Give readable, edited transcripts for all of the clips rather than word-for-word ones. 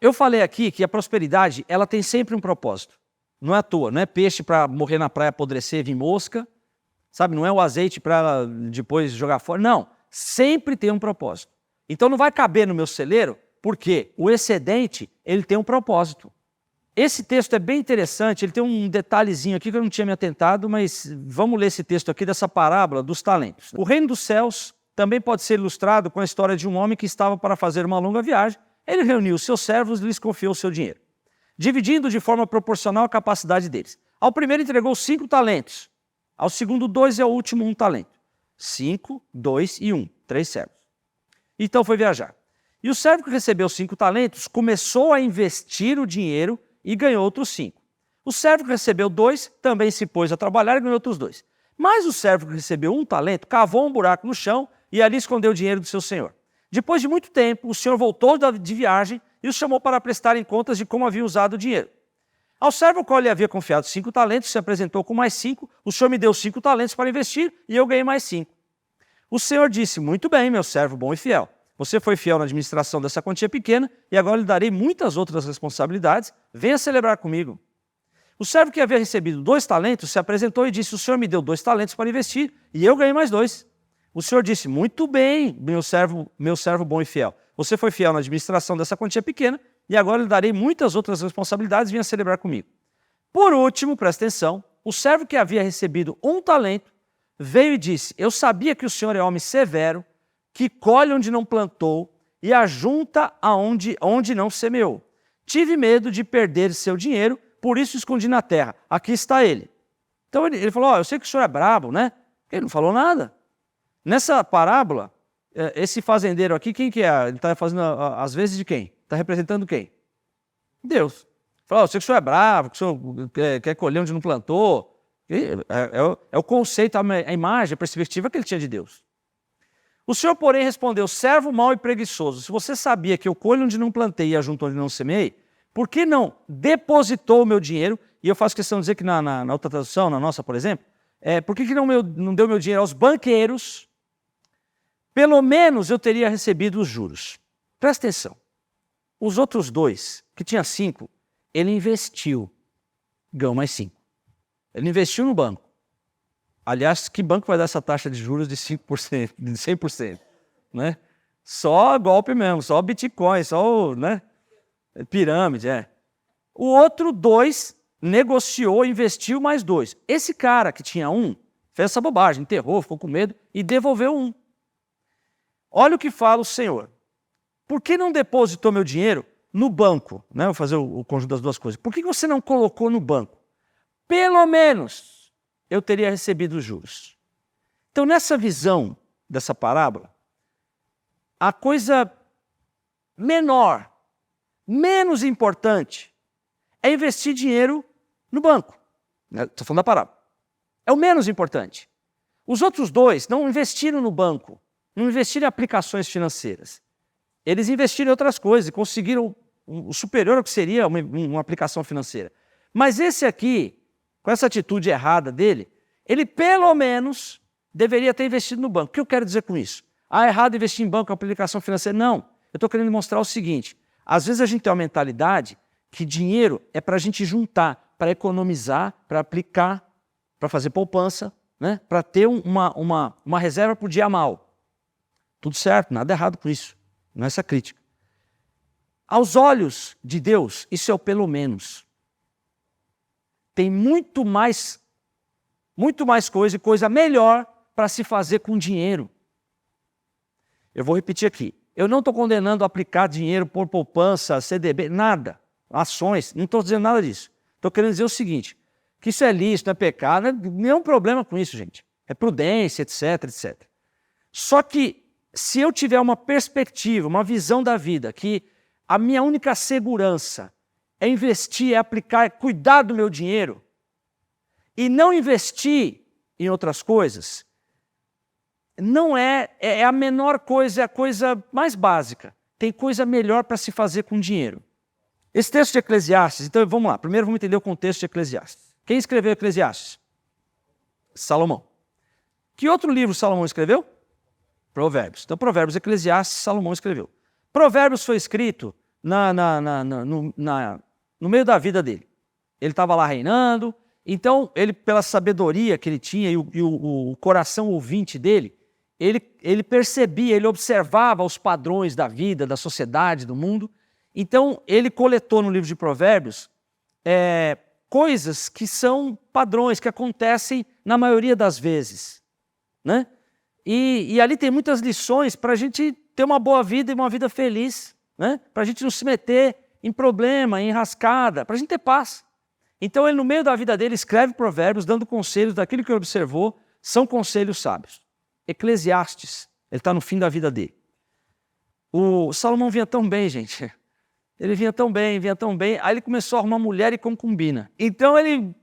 Eu falei aqui que a prosperidade, ela tem sempre um propósito. Não é à toa, não é peixe para morrer na praia, apodrecer, vir mosca, sabe? Não é o azeite para depois jogar fora. Não, sempre tem um propósito. Então não vai caber no meu celeiro, porque o excedente, ele tem um propósito. Esse texto é bem interessante, ele tem um detalhezinho aqui que eu não tinha me atentado, mas vamos ler esse texto aqui dessa parábola dos talentos. O reino dos céus também pode ser ilustrado com a história de um homem que estava para fazer uma longa viagem. Ele reuniu os seus servos e lhes confiou o seu dinheiro, dividindo de forma proporcional à capacidade deles. Ao primeiro entregou 5 talentos, ao segundo 2 e ao último 1 talento. 5, 2 e 1, 3 servos. Então foi viajar. E o servo que recebeu 5 talentos começou a investir o dinheiro e ganhou outros 5. O servo que recebeu 2 também se pôs a trabalhar e ganhou outros 2. Mas o servo que recebeu 1 talento cavou um buraco no chão e ali escondeu o dinheiro do seu senhor. Depois de muito tempo, o senhor voltou de viagem e os chamou para prestarem contas de como haviam usado o dinheiro. Ao servo ao qual lhe havia confiado 5 talentos, se apresentou com mais 5, o senhor me deu 5 talentos para investir e eu ganhei mais 5. O senhor disse, muito bem, meu servo bom e fiel. Você foi fiel na administração dessa quantia pequena e agora lhe darei muitas outras responsabilidades. Venha celebrar comigo. O servo que havia recebido 2 talentos se apresentou e disse, o senhor me deu 2 talentos para investir e eu ganhei mais 2. O senhor disse, muito bem, meu servo bom e fiel. Você foi fiel na administração dessa quantia pequena e agora lhe darei muitas outras responsabilidades, venha celebrar comigo. Por último, presta atenção, o servo que havia recebido 1 talento veio e disse, eu sabia que o senhor é homem severo, que colhe onde não plantou e ajunta onde não semeou. Tive medo de perder seu dinheiro, por isso escondi na terra. Aqui está ele. Então ele falou, eu sei que o senhor é brabo, né? Ele não falou nada. Nessa parábola, esse fazendeiro aqui, quem que é? Ele está fazendo as vezes de quem? Está representando quem? Deus. Falou, eu sei que o senhor é bravo, que o senhor quer colher onde não plantou. É o conceito, a imagem, a perspectiva que ele tinha de Deus. O senhor, porém, respondeu, servo mau e preguiçoso, se você sabia que eu colho onde não plantei e ajunto onde não semeei, por que não depositou o meu dinheiro? E eu faço questão de dizer que na outra tradução, na nossa, por exemplo, por que não deu meu dinheiro aos banqueiros? Pelo menos eu teria recebido os juros. Presta atenção. Os outros 2, que tinha 5, ele investiu, ganhou mais 5. Ele investiu no banco. Aliás, que banco vai dar essa taxa de juros de 5%, de 100%? Né? Só golpe mesmo, só Bitcoin, só pirâmide. O outro 2 negociou, investiu mais 2. Esse cara que tinha 1, fez essa bobagem, enterrou, ficou com medo e devolveu 1. Olha o que fala o Senhor. Por que não depositou meu dinheiro no banco? Vou fazer o conjunto das duas coisas. Por que você não colocou no banco? Pelo menos eu teria recebido os juros. Então, nessa visão dessa parábola, a coisa menor, menos importante, é investir dinheiro no banco. Estou falando da parábola. É o menos importante. Os outros 2 não investiram no banco, não investiram em aplicações financeiras. Eles investiram em outras coisas e conseguiram o superior ao que seria uma aplicação financeira. Mas esse aqui, com essa atitude errada dele, ele pelo menos deveria ter investido no banco. O que eu quero dizer com isso? É errado investir em banco, aplicação financeira? Não. Eu estou querendo mostrar o seguinte, às vezes a gente tem uma mentalidade que dinheiro é para a gente juntar, para economizar, para aplicar, para fazer poupança, para ter uma reserva para o dia mal. Tudo certo, nada errado com isso, não é essa crítica. Aos olhos de Deus, isso é o pelo menos. Tem muito mais coisa e coisa melhor para se fazer com dinheiro. Eu vou repetir aqui. Eu não estou condenando aplicar dinheiro por poupança, CDB, nada. Ações, não estou dizendo nada disso. Estou querendo dizer o seguinte, que isso é lícito, é pecado, não é nenhum problema com isso, gente. É prudência, etc, etc. Só que se eu tiver uma perspectiva, uma visão da vida, que a minha única segurança é investir, é aplicar, é cuidar do meu dinheiro, e não investir em outras coisas, não é a menor coisa, é a coisa mais básica. Tem coisa melhor para se fazer com dinheiro. Esse texto de Eclesiastes, então vamos lá, primeiro vamos entender o contexto de Eclesiastes. Quem escreveu Eclesiastes? Salomão. Que outro livro Salomão escreveu? Provérbios. Então Provérbios, Eclesiastes, Salomão escreveu. Provérbios foi escrito no meio da vida dele. Ele estava lá reinando, então ele, pela sabedoria que ele tinha e o coração ouvinte dele, ele percebia, ele observava os padrões da vida, da sociedade, do mundo. Então ele coletou no livro de Provérbios coisas que são padrões, que acontecem na maioria das vezes, né? E ali tem muitas lições para a gente ter uma boa vida e uma vida feliz, né? Para a gente não se meter em problema, em enrascada, para a gente ter paz. Então ele, no meio da vida dele, escreve Provérbios, dando conselhos daquilo que ele observou, são conselhos sábios. Eclesiastes, ele está no fim da vida dele. O Salomão vinha tão bem, gente. Ele vinha tão bem, aí ele começou a arrumar mulher e concubina. Então ele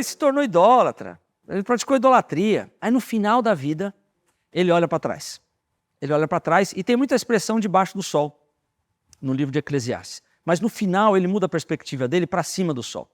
se tornou idólatra, ele praticou idolatria. Aí no final da vida, ele olha para trás. Ele olha para trás e tem muita expressão debaixo do sol, no livro de Eclesiastes. Mas no final ele muda a perspectiva dele para cima do sol.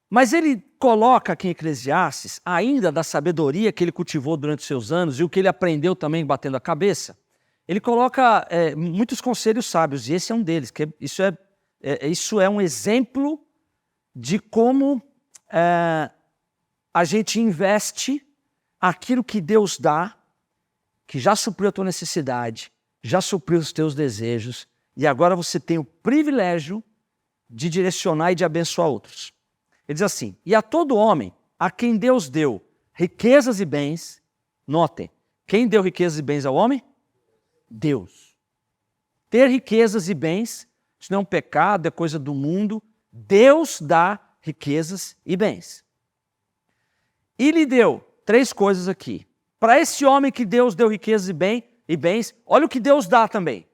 Mas ele coloca aqui em Eclesiastes, ainda da sabedoria que ele cultivou durante os seus anos e o que ele aprendeu também batendo a cabeça, ele coloca muitos conselhos sábios, e esse é um deles. Isso é um exemplo de como a gente investe aquilo que Deus dá, que já supriu a tua necessidade, já supriu os teus desejos, e agora você tem o privilégio de direcionar e de abençoar outros. Ele diz assim: e a todo homem a quem Deus deu riquezas e bens, notem, quem deu riquezas e bens ao homem? Deus. Ter riquezas e bens, isso não é um pecado, é coisa do mundo. Deus dá riquezas e bens. E lhe deu 3 coisas aqui. Para esse homem que Deus deu riquezas e bens, olha o que Deus dá também.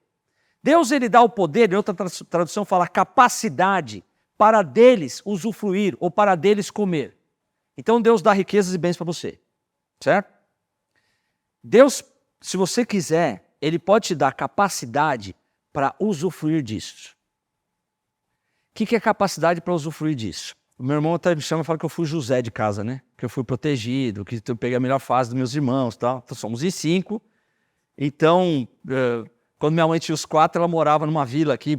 Deus, ele dá o poder, em outra tradução fala capacidade, para deles usufruir ou para deles comer. Então Deus dá riquezas e bens para você, certo? Deus, se você quiser, ele pode te dar capacidade para usufruir disso. O que é capacidade para usufruir disso? O meu irmão até me chama e fala que eu fui José de casa, né? Que eu fui protegido, que eu peguei a melhor fase dos meus irmãos, tal. Então, somos em 5. Então, quando minha mãe tinha os 4, ela morava numa vila aqui,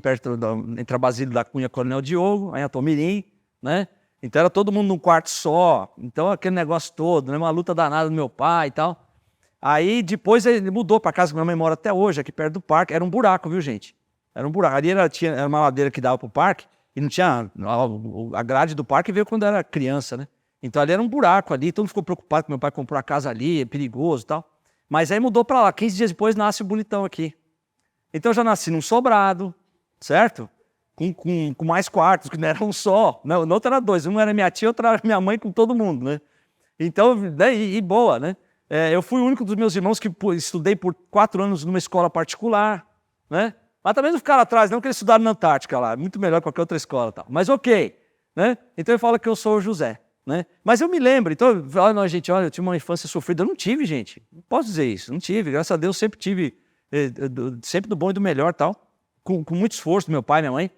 entre a Basílio da Cunha e Coronel Diogo, aí a Tomirim, né? Então era todo mundo num quarto só. Então aquele negócio todo, né? Uma luta danada do meu pai e tal. Aí depois ele mudou para casa que minha mãe mora até hoje, aqui perto do parque. Era um buraco, viu, gente? Era um buraco. Ali era uma ladeira que dava pro parque e não tinha... A grade do parque veio quando eu era criança, né? Então ali era um buraco ali, todo mundo ficou preocupado que meu pai comprou a casa ali, é perigoso e tal. Mas aí mudou para lá. 15 dias depois nasce o bonitão aqui. Então eu já nasci num sobrado, certo? Com mais quartos, que não era um só. Não, no outro era 2. Um era minha tia, outro era minha mãe com todo mundo, né? Então, né, e boa, né? Eu fui o único dos meus irmãos que estudei por 4 anos numa escola particular, né? Mas também não ficaram atrás, não, que eles estudaram na Antártica lá. Muito melhor que qualquer outra escola e tal. Mas ok, né? Então ele fala que eu sou o José, né? Mas eu me lembro, então, olha, gente, olha, eu tive uma infância sofrida. Eu não tive, gente. Não posso dizer isso, não tive. Graças a Deus sempre tive, sempre do bom e do melhor e tal. Com muito esforço do meu pai e minha mãe.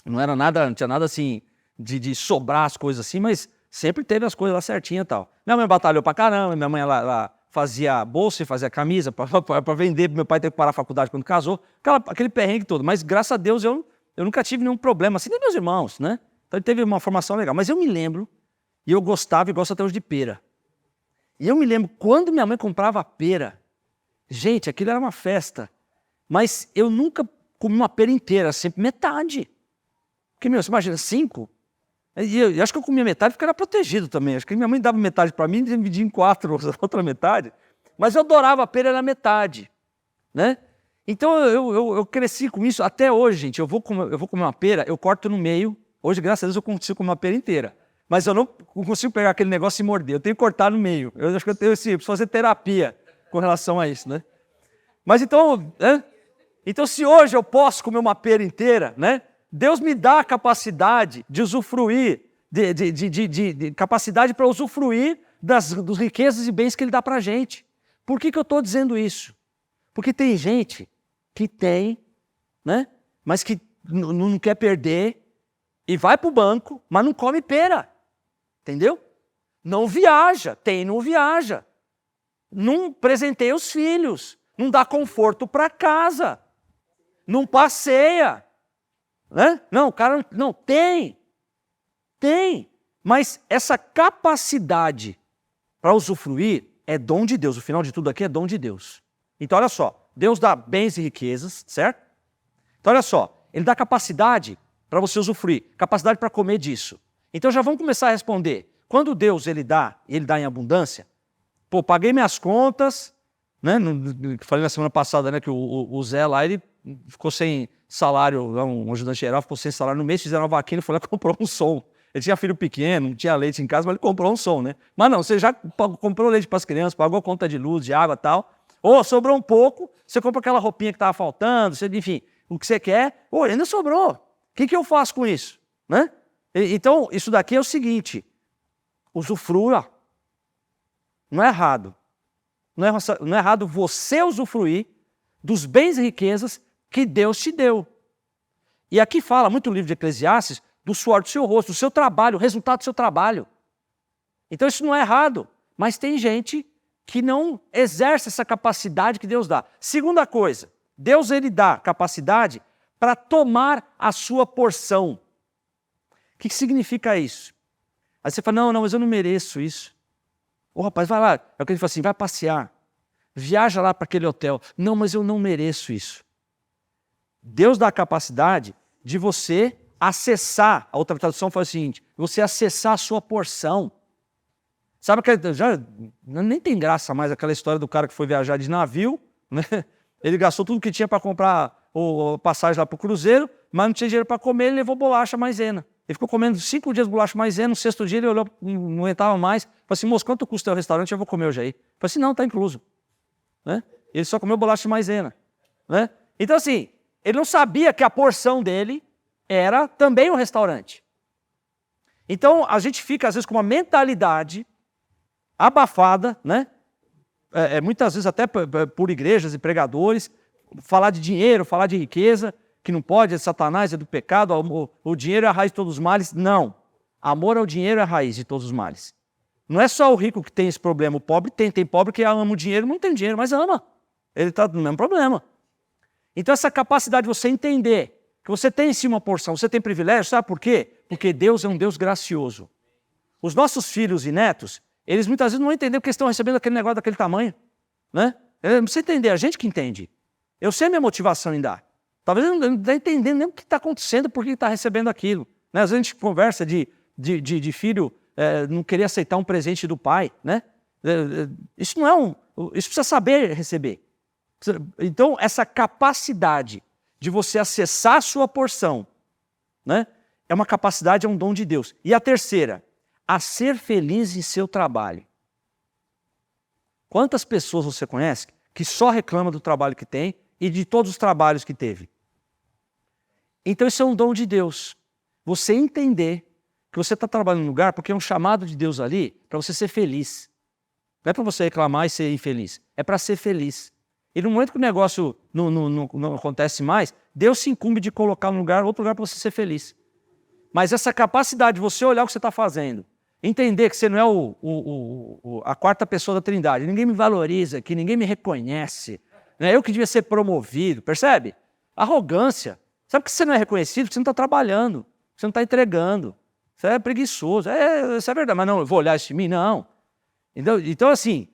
Não era nada, não tinha nada assim de sobrar as coisas assim, mas sempre teve as coisas lá certinho e tal. Minha mãe batalhou pra caramba, minha mãe lá fazia bolsa e fazia camisa para vender, meu pai teve que parar a faculdade quando casou, aquele perrengue todo. Mas graças a Deus eu nunca tive nenhum problema, assim, nem meus irmãos, né? Então ele teve uma formação legal. Mas eu me lembro, e eu gostava e gosto até hoje de pera. E eu me lembro, quando minha mãe comprava pera, gente, aquilo era uma festa. Mas eu nunca comi uma pera inteira, sempre metade. Porque, você imagina, 5? E eu acho que eu comia metade porque era protegido também. Acho que minha mãe dava metade para mim e dividia em 4 outra metade. Mas eu adorava a pera, era metade, né? Então eu cresci com isso. Até hoje, gente, eu vou comer uma pera, eu corto no meio. Hoje, graças a Deus, eu consigo comer uma pera inteira. Mas eu não consigo pegar aquele negócio e morder. Eu tenho que cortar no meio. Eu acho que eu preciso fazer terapia com relação a isso, né? Mas então, né? Então se hoje eu posso comer uma pera inteira, né? Deus me dá a capacidade de usufruir, de capacidade para usufruir das riquezas e bens que Ele dá para a gente. Por que eu estou dizendo isso? Porque tem gente que tem, né? Mas que não quer perder e vai para o banco, mas não come pera. Entendeu? Não viaja, não viaja. Não presenteia os filhos, não dá conforto para casa. não passeia. Né? Não, o cara não tem. Mas essa capacidade para usufruir é dom de Deus. O final de tudo aqui é dom de Deus. Então, olha só. Deus dá bens e riquezas, certo? Então, olha só. Ele dá capacidade para você usufruir. Capacidade para comer disso. Então, já vamos começar a responder. Quando Deus ele dá em abundância, pô, paguei minhas contas, né? Falei na semana passada, né, que o Zé lá, ele ficou sem salário, um ajudante geral, ficou sem salário no mês, fizeram uma vaquinha, ele foi lá e comprou um som. Ele tinha filho pequeno, não tinha leite em casa, mas ele comprou um som, né? Mas não, você já comprou leite para as crianças, pagou conta de luz, de água e tal. Ou sobrou um pouco, você compra aquela roupinha que estava faltando, você, enfim, o que você quer, ainda sobrou. O que eu faço com isso? Né? Então, isso daqui é o seguinte, usufrua. Não é errado. Não é errado você usufruir dos bens e riquezas que Deus te deu. E aqui fala muito o livro de Eclesiastes do suor do seu rosto, do seu trabalho, o resultado do seu trabalho. Então isso não é errado, mas tem gente que não exerce essa capacidade que Deus dá. Segunda coisa, Deus ele dá capacidade para tomar a sua porção. O que significa isso? Aí você fala, não, mas eu não mereço isso. Ô rapaz, vai lá, é o que ele fala assim, vai passear, viaja lá para aquele hotel. Não, mas eu não mereço isso. Deus dá a capacidade de você acessar, a outra tradução fala o seguinte, você acessar a sua porção. Sabe que nem tem graça mais aquela história do cara que foi viajar de navio, né? Ele gastou tudo que tinha para comprar o passagem lá para o cruzeiro, mas não tinha dinheiro para comer, ele levou bolacha maisena. Ele ficou comendo 5 dias de bolacha maisena, no 6º dia ele olhou, não aguentava mais, falou assim, moço, quanto custa o restaurante? Eu vou comer hoje aí. Falei assim, não, está incluso. Né? Ele só comeu bolacha maisena. Né? Então assim, ele não sabia que a porção dele era também um restaurante. Então a gente fica às vezes com uma mentalidade abafada, né? Muitas vezes até por igrejas e pregadores, falar de dinheiro, falar de riqueza, que não pode, é de Satanás, é do pecado, o dinheiro é a raiz de todos os males. Não. Amor ao dinheiro é a raiz de todos os males. Não é só o rico que tem esse problema, o pobre tem pobre que ama o dinheiro, não tem dinheiro, mas ama. Ele está no mesmo problema. Então essa capacidade de você entender que você tem sim uma porção, você tem privilégio, sabe por quê? Porque Deus é um Deus gracioso. Os nossos filhos e netos, eles muitas vezes não vão entender porque estão recebendo aquele negócio daquele tamanho. Né? Não precisa entender, a gente que entende. Eu sei a minha motivação em dar. Talvez ele não esteja entendendo nem o que está acontecendo, por que está recebendo aquilo. Né? Às vezes a gente conversa de filho não querer aceitar um presente do pai. Né? Isso não é isso precisa saber receber. Então, essa capacidade de você acessar a sua porção, né, é uma capacidade, é um dom de Deus. E a terceira, a ser feliz em seu trabalho. Quantas pessoas você conhece que só reclama do trabalho que tem e de todos os trabalhos que teve? Então isso é um dom de Deus. Você entender que você está trabalhando num lugar porque é um chamado de Deus ali para você ser feliz. Não é para você reclamar e ser infeliz, é para ser feliz. E no momento que o negócio não acontece mais, Deus se incumbe de colocar no lugar, outro lugar para você ser feliz. Mas essa capacidade de você olhar o que você está fazendo, entender que você não é a quarta pessoa da Trindade, ninguém me valoriza, que ninguém me reconhece, né? Eu que devia ser promovido, percebe? Arrogância. Sabe que você não é reconhecido? Porque você não está trabalhando, você não está entregando, você é preguiçoso. Isso é verdade, mas não, eu vou olhar isso em mim? Não. Então assim,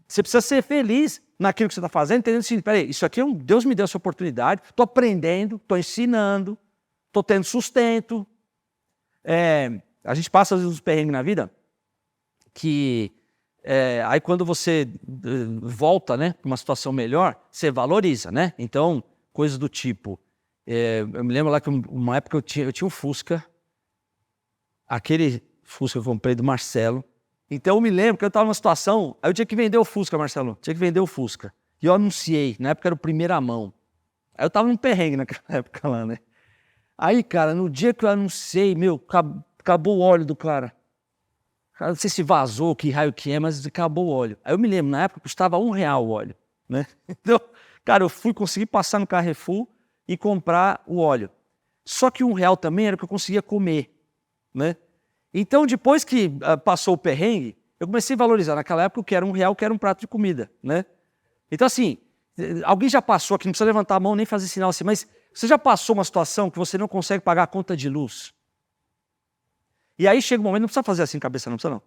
você precisa ser feliz naquilo que você está fazendo, entendendo assim, peraí, isso aqui Deus me deu essa oportunidade, estou aprendendo, estou ensinando, estou tendo sustento. A gente passa às vezes uns perrengues na vida que aí quando você volta, né, para uma situação melhor, você valoriza, né? Então, coisas do tipo, eu me lembro lá que uma época eu tinha um Fusca, aquele Fusca que eu comprei do Marcelo. Então eu me lembro que eu estava numa situação, aí eu tinha que vender o Fusca, Marcelo, tinha que vender o Fusca. E eu anunciei, na época era o primeira mão. Aí eu estava num perrengue naquela época lá, né? Aí, cara, no dia que eu anunciei, acabou o óleo do cara. Não sei se vazou, que raio que é, mas acabou o óleo. Aí eu me lembro, na época custava R$1 o óleo, né? Então, cara, eu consegui passar no Carrefour e comprar o óleo. Só que R$1 também era o que eu conseguia comer, né? Então, depois que passou o perrengue, eu comecei a valorizar. Naquela época, o que era R$1, que era um prato de comida, né? Então, assim, Alguém já passou aqui, não precisa levantar a mão nem fazer sinal assim, mas você já passou uma situação que você não consegue pagar a conta de luz? E aí chega um momento, não precisa fazer assim cabeça, não precisa não.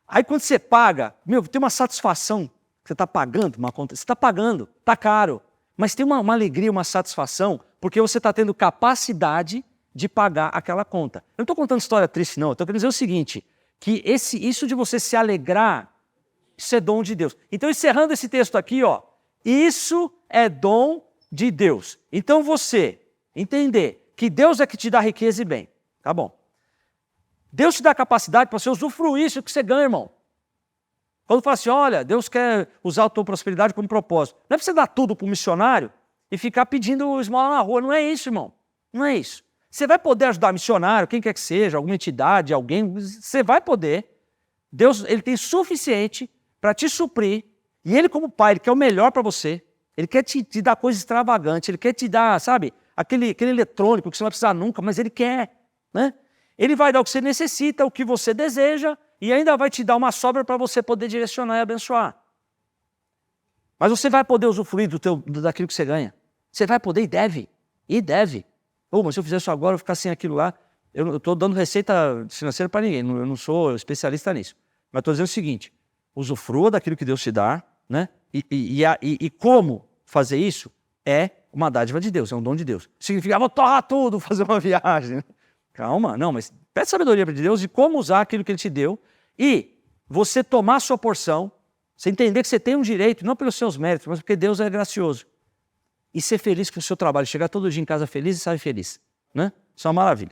Aí quando você paga, tem uma satisfação, que você está pagando uma conta, você está pagando, está caro, mas tem uma alegria, uma satisfação, porque você está tendo capacidade de pagar aquela conta. Eu não estou contando história triste não, eu estou querendo dizer o seguinte, que isso de você se alegrar, isso é dom de Deus. Então encerrando esse texto aqui, ó, isso é dom de Deus. Então você entender que Deus é que te dá riqueza e bem, tá bom? Deus te dá capacidade para você usufruir isso que você ganha, irmão. Quando fala assim, olha, Deus quer usar a tua prosperidade como propósito. Não é para você dar tudo para o missionário e ficar pedindo esmola na rua. Não é isso, irmão. Não é isso. Você vai poder ajudar missionário, quem quer que seja, alguma entidade, alguém, você vai poder. Deus, ele tem suficiente para te suprir. E ele como pai, ele quer o melhor para você. Ele quer te dar coisa extravagante, ele quer te dar, sabe, aquele eletrônico que você não vai precisar nunca, mas ele quer, né? Ele vai dar o que você necessita, o que você deseja, e ainda vai te dar uma sobra para você poder direcionar e abençoar. Mas você vai poder usufruir daquilo que você ganha. Você vai poder e deve. E deve. Mas se eu fizer isso agora, eu vou ficar sem aquilo lá. Eu estou dando receita financeira para ninguém, eu não sou especialista nisso. Mas estou dizendo o seguinte, usufrua daquilo que Deus te dá, né? E como fazer isso é uma dádiva de Deus, é um dom de Deus. Significa, vou torrar tudo, fazer uma viagem. Calma, não, mas pede sabedoria para Deus de como usar aquilo que Ele te deu e você tomar a sua porção, você entender que você tem um direito, não pelos seus méritos, mas porque Deus é gracioso. E ser feliz com o seu trabalho, chegar todo dia em casa feliz e sair feliz, né? Isso é uma maravilha.